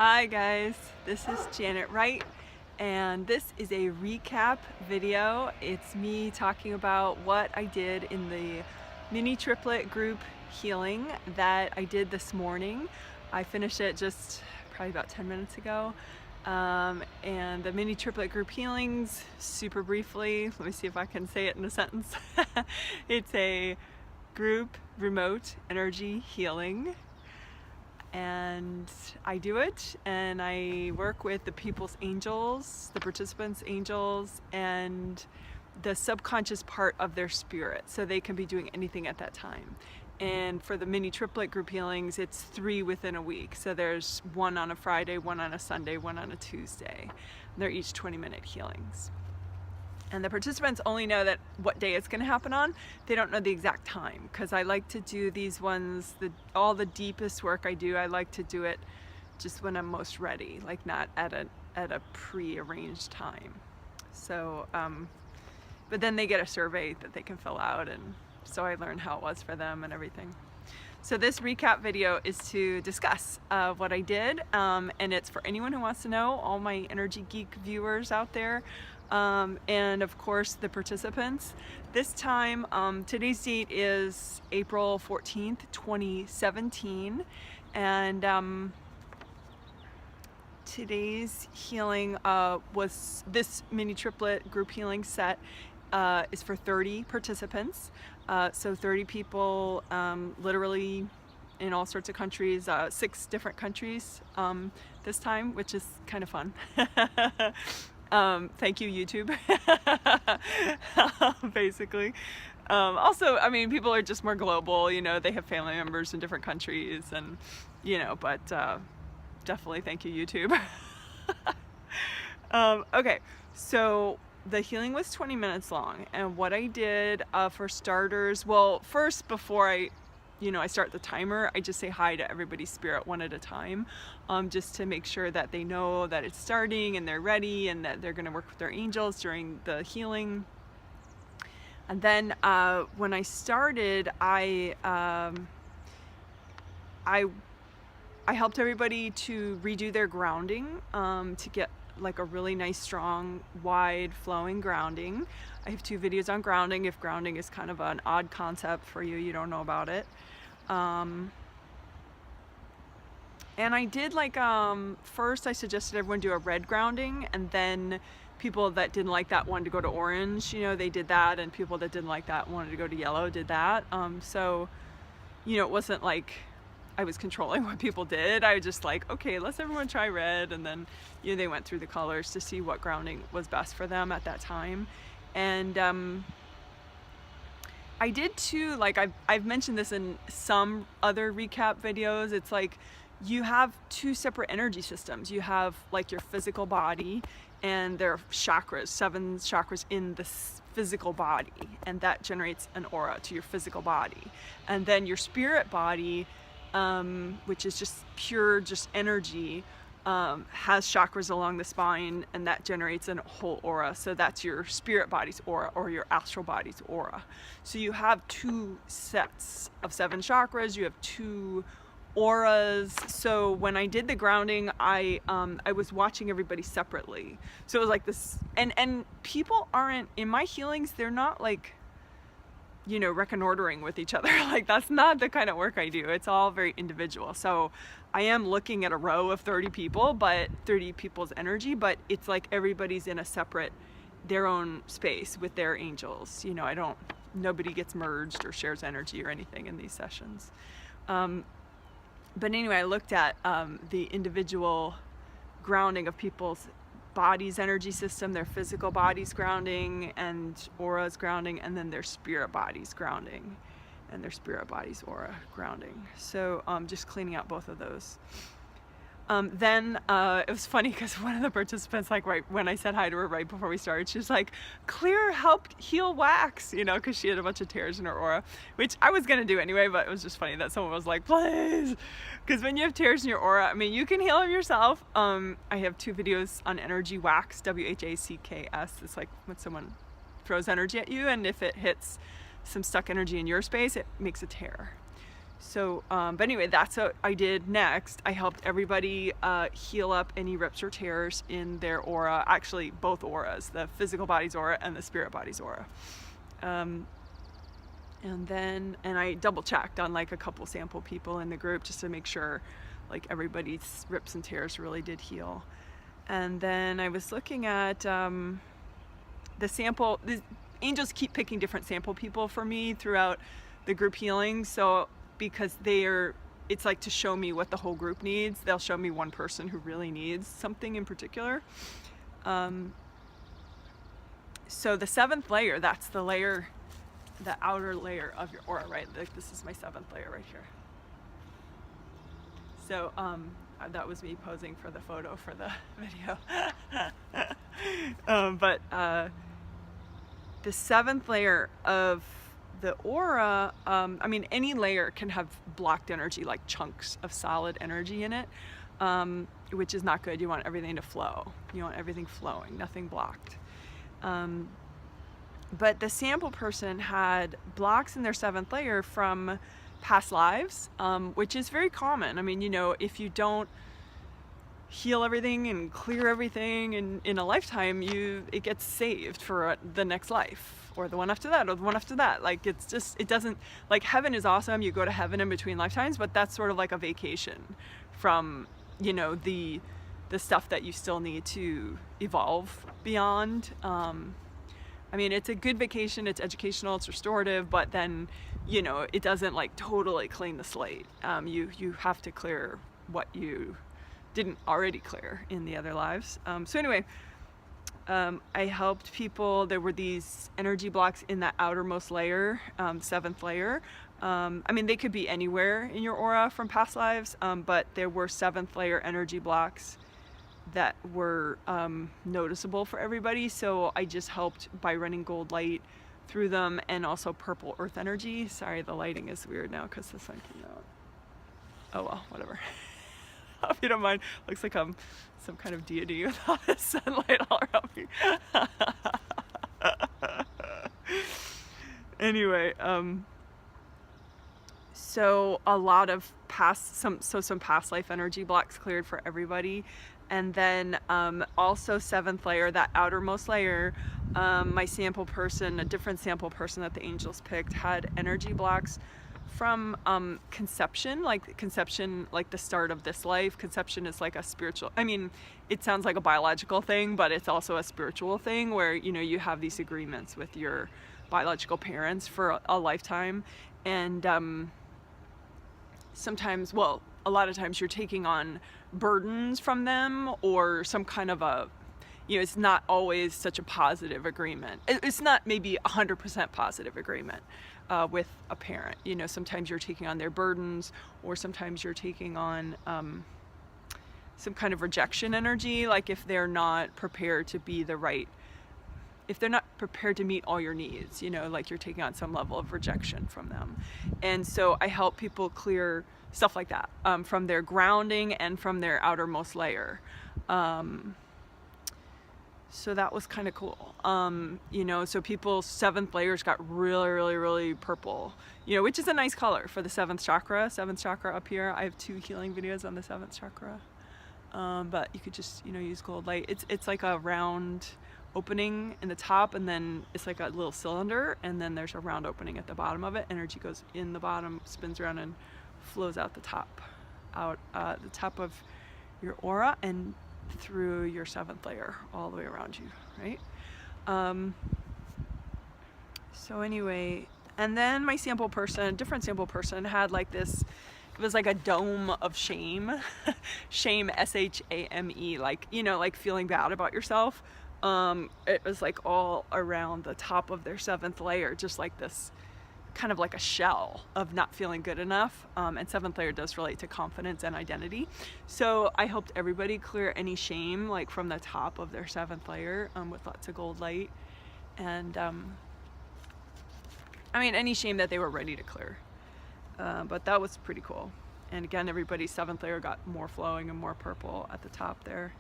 Hi guys, this is Janet Wright and this is a recap video. It's me talking about what I did in the mini triplet group healing that I did this morning. I finished it just probably about 10 minutes ago. And the mini triplet group healings, super briefly, let me see if I can say it in a sentence. It's a group remote energy healing. And I do it and I work with the people's angels, the participants' angels, and the subconscious part of their spirit, so they can be doing anything at that time. And for the mini triplet group healings, it's 3 within a week. So there's one on a Friday, one on a Sunday, one on a Tuesday. They're each 20-minute healings. And the participants only know that what day it's going to happen on. They don't know the exact time, because I like to do these ones, all the deepest work I do, I like to do it just when I'm most ready, like not at a pre-arranged time. So, but then they get a survey that they can fill out, and so I learn how it was for them and everything. So this recap video is to discuss what I did, and it's for anyone who wants to know, all my Energy Geek viewers out there. And of course the participants. This time, today's date is April 14th, 2017, and today's healing was this mini triplet group healing set is for 30 participants, so 30 people, literally in all sorts of countries, 6 different countries this time, which is kind of fun. Thank you, YouTube. Basically. Also, I mean, people are just more global, you know, they have family members in different countries, and, you know, but definitely thank you, YouTube. Okay, so the healing was 20 minutes long, and what I did for starters, well, first, before I start the timer, I just say hi to everybody's spirit one at a time, just to make sure that they know that it's starting and they're ready and that they're going to work with their angels during the healing. And then when I started, I helped everybody to redo their grounding, to get like a really nice, strong, wide flowing grounding. I have 2 videos on grounding, if grounding is kind of an odd concept for you, you don't know about it. And I did first I suggested everyone do a red grounding, and then people that didn't like that wanted to go to orange, you know, they did that, and people that didn't like that wanted to go to yellow did that. So, you know, it wasn't like I was controlling what people did. I was just like, okay, let's everyone try red, and then, you know, they went through the colors to see what grounding was best for them at that time. And I did too, like I've mentioned this in some other recap videos, it's like you have 2 separate energy systems. You have like your physical body, and there are chakras, 7 chakras in the physical body, and that generates an aura to your physical body. And then your spirit body, which is just pure energy, has chakras along the spine, and that generates a whole aura. So that's your spirit body's aura, or your astral body's aura. So you have 2 sets of 7 chakras, you have 2 auras. So when I did the grounding, I was watching everybody separately. So it was like this, and people aren't, in my healings, they're not like, you know, reconnoitering with each other. Like, that's not the kind of work I do. It's all very individual. So I am looking at a row of 30 people, but 30 people's energy, but it's like everybody's in a separate, their own space with their angels. You know, nobody gets merged or shares energy or anything in these sessions. But anyway, I looked at the individual grounding of people's body's energy system, their physical body's grounding and aura's grounding, and then their spirit body's grounding and their spirit body's aura grounding. So just cleaning out both of those. Then it was funny because one of the participants, like right when I said hi to her right before we started, she was like, clear, help, heal, wax, you know, because she had a bunch of tears in her aura, which I was going to do anyway, but it was just funny that someone was like, please, because when you have tears in your aura, I mean, you can heal them yourself. I have 2 videos on energy wax, WHACKS. It's like when someone throws energy at you, and if it hits some stuck energy in your space, it makes a tear. So, but anyway, that's what I did next. I helped everybody heal up any rips or tears in their aura, actually both auras, the physical body's aura and the spirit body's aura. And I double checked on like a couple sample people in the group just to make sure like everybody's rips and tears really did heal. And then I was looking at the sample. The angels keep picking different sample people for me throughout the group healing. So because it's like to show me what the whole group needs. They'll show me one person who really needs something in particular. So the 7th layer, that's the layer, the outer layer of your aura, right? Like this is my 7th layer right here. So that was me posing for the photo for the video. But the 7th layer of the aura, I mean, any layer can have blocked energy, like chunks of solid energy in it, which is not good. You want everything to flow. You want everything flowing, nothing blocked. But the sample person had blocks in their 7th layer from past lives, which is very common. I mean, you know, if you don't heal everything and clear everything in a lifetime, it gets saved for the next life, or the one after that, or the one after that. Like it's just, it doesn't, like heaven is awesome, you go to heaven in between lifetimes, but that's sort of like a vacation from, you know, the stuff that you still need to evolve beyond. I mean, it's a good vacation, it's educational, it's restorative, but then, you know, it doesn't like totally clean the slate. You have to clear what you didn't already clear in the other lives. So anyway, I helped people. There were these energy blocks in that outermost layer, 7th layer. I mean, they could be anywhere in your aura from past lives, but there were 7th layer energy blocks that were noticeable for everybody. So I just helped by running gold light through them, and also purple earth energy. Sorry, the lighting is weird now because the sun came out. Oh well, whatever. If you don't mind, looks like I'm some kind of deity with all this sunlight all around me. Anyway, so a lot of some past life energy blocks cleared for everybody. And then also 7th layer, that outermost layer, my sample person, a different sample person that the angels picked, had energy blocks from conception, like the start of this life. Conception is like a spiritual, I mean, it sounds like a biological thing, but it's also a spiritual thing where, you know, you have these agreements with your biological parents for a lifetime. And sometimes, well, a lot of times you're taking on burdens from them, or some kind of a, you know, it's not always such a positive agreement. It's not maybe 100% positive agreement with a parent. You know, sometimes you're taking on their burdens, or sometimes you're taking on some kind of rejection energy, like if they're not prepared to be if they're not prepared to meet all your needs, you know, like you're taking on some level of rejection from them. And so I help people clear stuff like that from their grounding and from their outermost layer. So that was kind of cool. You know, so people's 7th layers got really, really, really purple, you know, which is a nice color for the 7th chakra up here. I have 2 healing videos on the 7th chakra. But you could just, you know, use gold light. It's like a round opening in the top, and then it's like a little cylinder, and then there's a round opening at the bottom of it. Energy goes in the bottom, spins around, and flows out the top of your aura and through your 7th layer all the way around you, right? So anyway, and then my sample person, different sample person, had like this, it was like a dome of shame. Shame, S-H-A-M-E, like, you know, like feeling bad about yourself. It was like all around the top of their 7th layer, just like this kind of like a shell of not feeling good enough. And 7th layer does relate to confidence and identity. So I helped everybody clear any shame, like from the top of their 7th layer, with lots of gold light. And I mean, any shame that they were ready to clear. But that was pretty cool. And again, everybody's 7th layer got more flowing and more purple at the top there.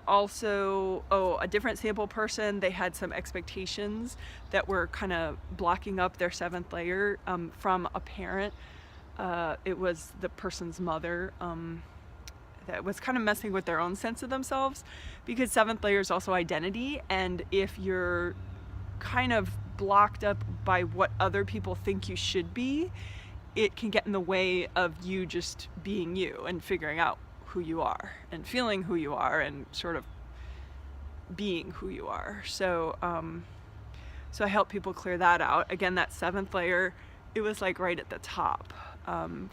Also, a different sample person, they had some expectations that were kind of blocking up their 7th layer from a parent it was the person's mother, that was kind of messing with their own sense of themselves, because 7th layer is also identity, and if you're kind of blocked up by what other people think you should be, it can get in the way of you just being you and figuring out who you are and feeling who you are and sort of being who you are. So so I help people clear that out. Again, that 7th layer, it was like right at the top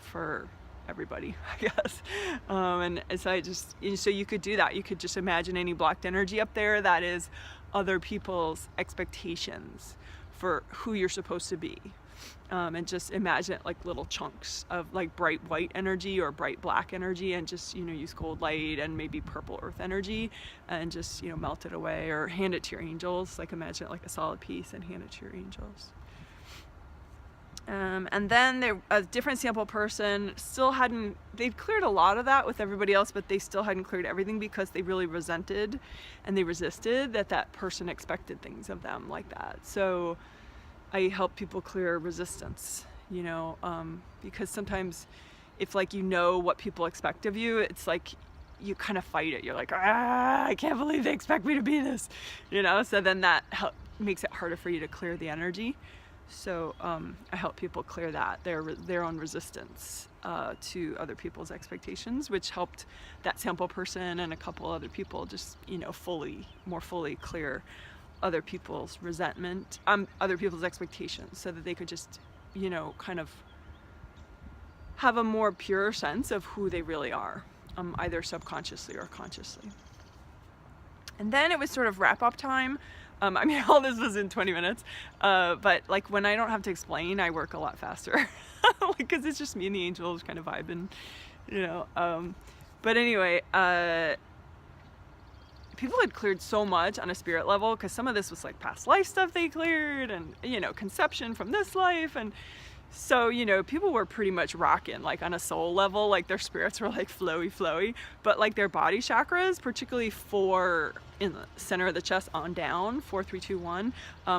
for everybody, I guess. And so so you could do that. You could just imagine any blocked energy up there that is other people's expectations for who you're supposed to be. And just imagine it like little chunks of like bright white energy or bright black energy, and just, use gold light and maybe purple earth energy, and just, melt it away, or hand it to your angels. Like imagine it like a solid piece and hand it to your angels. And then a different sample person they'd cleared a lot of that with everybody else, but they still hadn't cleared everything because they really resented and they resisted that person expected things of them like that. So I help people clear resistance, because sometimes if like what people expect of you, it's like you kind of fight it. You're like, I can't believe they expect me to be this, so then that makes it harder for you to clear the energy. So I help people clear that, their own resistance to other people's expectations, which helped that sample person and a couple other people just, more fully clear other people's resentment, other people's expectations, so that they could just, kind of have a more pure sense of who they really are, either subconsciously or consciously. And then it was sort of wrap-up time. All this was in 20 minutes, but like when I don't have to explain, I work a lot faster, because it's just me and the angels kind of vibing, but anyway, people had cleared so much on a spirit level, because some of this was like past life stuff they cleared, and conception from this life, and so people were pretty much rocking like on a soul level, like their spirits were like flowy, but like their body chakras, particularly 4 in the center of the chest on down, 4, 3, 2, 1,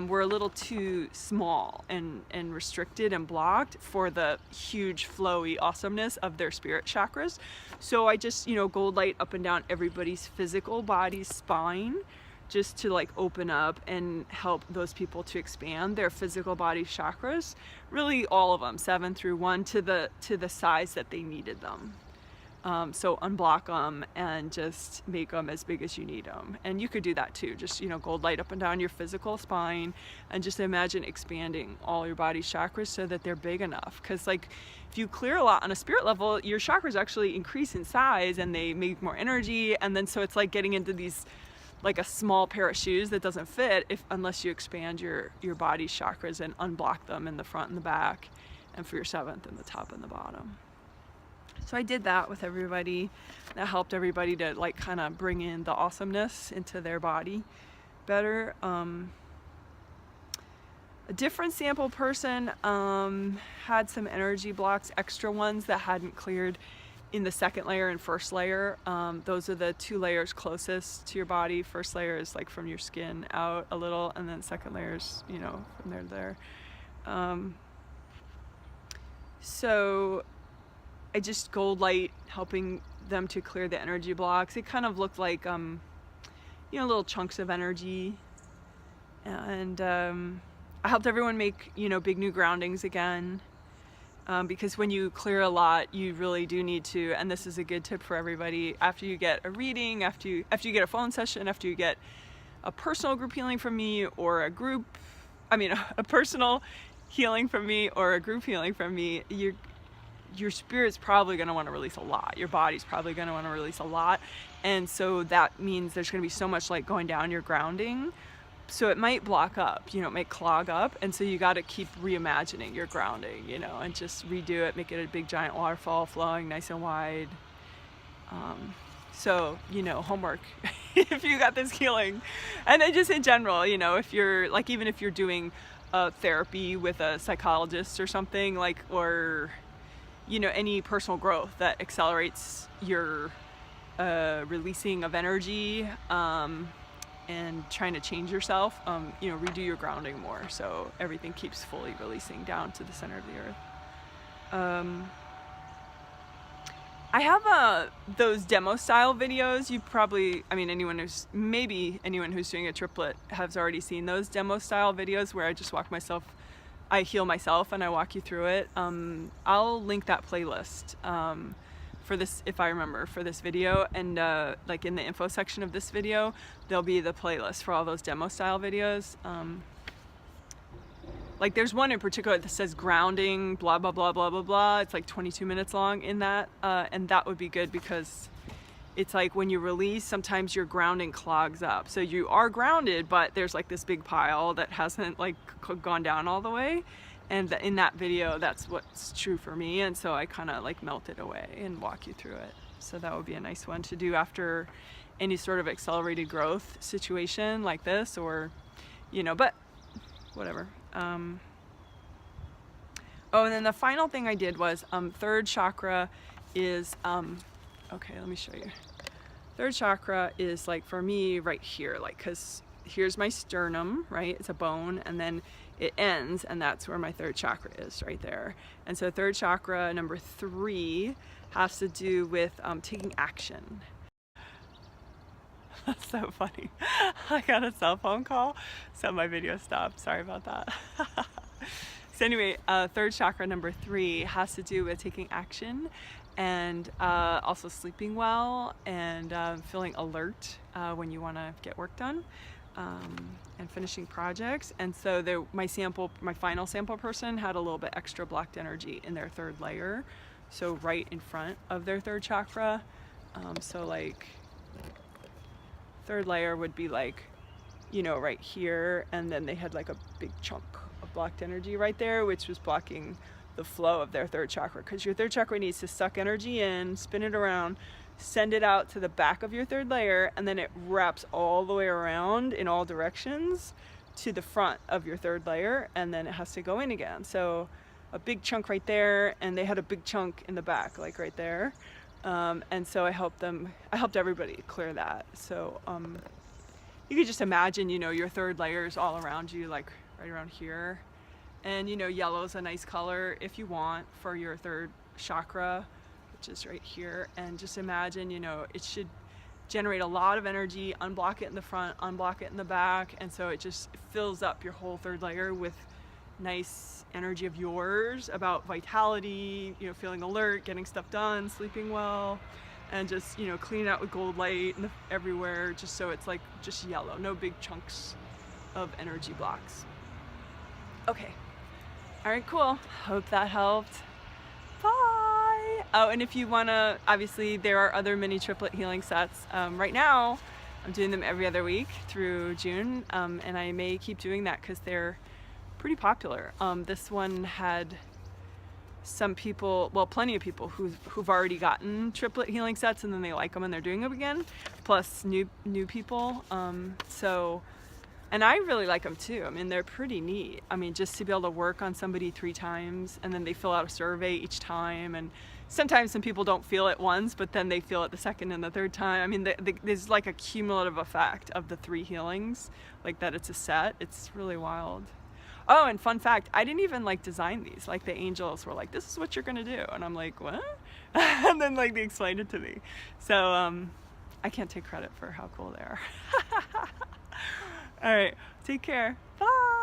were a little too small and restricted and blocked for the huge flowy awesomeness of their spirit chakras. So I just gold light up and down everybody's physical body's spine, just to like open up and help those people to expand their physical body chakras, really all of them, 7 through 1, to the size that they needed them. So unblock them and just make them as big as you need them. And you could do that too, just gold light up and down your physical spine, and just imagine expanding all your body chakras so that they're big enough. Because like if you clear a lot on a spirit level, your chakras actually increase in size and they make more energy, and then so it's like getting into these like a small pair of shoes that doesn't fit unless you expand your body chakras and unblock them in the front and the back, and for your 7th in the top and the bottom. So I did that with everybody. That helped everybody to like kind of bring in the awesomeness into their body better. A different sample person had some energy blocks, extra ones that hadn't cleared in the 2nd layer and 1st layer. Those are the 2 layers closest to your body. 1st layer is like from your skin out a little, and then 2nd layer is, from there to there. So I just gold light helping them to clear the energy blocks. It kind of looked like, little chunks of energy. And I helped everyone make, big new groundings again. Because when you clear a lot, you really do need to, and this is a good tip for everybody, after you get a reading, after you get a phone session, after you get a personal group healing from me, or a personal healing from me, or a group healing from me, your spirit's probably going to want to release a lot. Your body's probably going to want to release a lot. And so that means there's going to be so much like going down your grounding. So it might block up, it might clog up. And so you got to keep reimagining your grounding, and just redo it, make it a big giant waterfall flowing nice and wide. So, homework if you got this healing. And then just in general, if you're like, even if you're doing therapy with a psychologist or something, like, or any personal growth that accelerates your releasing of energy, and trying to change yourself, redo your grounding more so everything keeps fully releasing down to the center of the earth. I have those demo style videos. You probably, I mean, maybe anyone who's doing a triplet has already seen those demo style videos where I just I heal myself and I walk you through it. I'll link that playlist for this, if I remember, for this video, and like in the info section of this video, there'll be the playlist for all those demo style videos. Like there's one in particular that says grounding, blah, blah, blah, blah, blah, blah. It's like 22 minutes long in that. And that would be good because it's like when you release, sometimes your grounding clogs up. So you are grounded, but there's like this big pile that hasn't like gone down all the way. And in that video, that's what's true for me. And so I kind of like melt it away and walk you through it. So that would be a nice one to do after any sort of accelerated growth situation like this, or, you know, but whatever. Oh, and then the final thing I did was third chakra is, okay, let me show you. Third chakra is like for me right here, like, cause here's my sternum, right? It's a bone, and then it ends, and that's where my third chakra is, right there. And so third chakra, number 3, has to do with taking action. That's so funny. I got a cell phone call, so my video stopped. Sorry about that. So anyway, third chakra, number 3, has to do with taking action, and also sleeping well, and feeling alert when you want to get work done, and finishing projects. And so my final sample person had a little bit extra blocked energy in their third layer, so right in front of their third chakra. So like third layer would be like, you know, right here, and then they had like a big chunk of blocked energy right there, which was blocking the flow of their third chakra, because your third chakra needs to suck energy in, spin it around, send it out to the back of your third layer, and then it wraps all the way around in all directions to the front of your third layer, and then it has to go in again. So a big chunk right there, and they had a big chunk in the back, like right there. And so I helped everybody clear that. So you could just imagine, you know, your third layer is all around you, like right around here. And, you know, yellow is a nice color if you want for your third chakra, which is right here. And just imagine, you know, it should generate a lot of energy, unblock it in the front, unblock it in the back. And so it just fills up your whole third layer with nice energy of yours about vitality, you know, feeling alert, getting stuff done, sleeping well, and just, you know, cleaning out with gold light everywhere, just so it's like just yellow, no big chunks of energy blocks. Okay. All right, cool. Hope that helped. Bye. Oh, and if you want to, obviously there are other mini triplet healing sets. Right now, I'm doing them every other week through June, and I may keep doing that because they're pretty popular. This one had some people, well, plenty of people who've already gotten triplet healing sets, and then they like them and they're doing them again, plus new people. And I really like them too. I mean, they're pretty neat. I mean, just to be able to work on somebody 3 times, and then they fill out a survey each time, and sometimes some people don't feel it once, but then they feel it the second and the third time. I mean, there's like a cumulative effect of the 3 healings, like that it's a set. It's really wild. Oh, and fun fact, I didn't even like design these. Like the angels were like, this is what you're gonna do. And I'm like, what? And then like they explained it to me. So I can't take credit for how cool they are. All right, take care. Bye.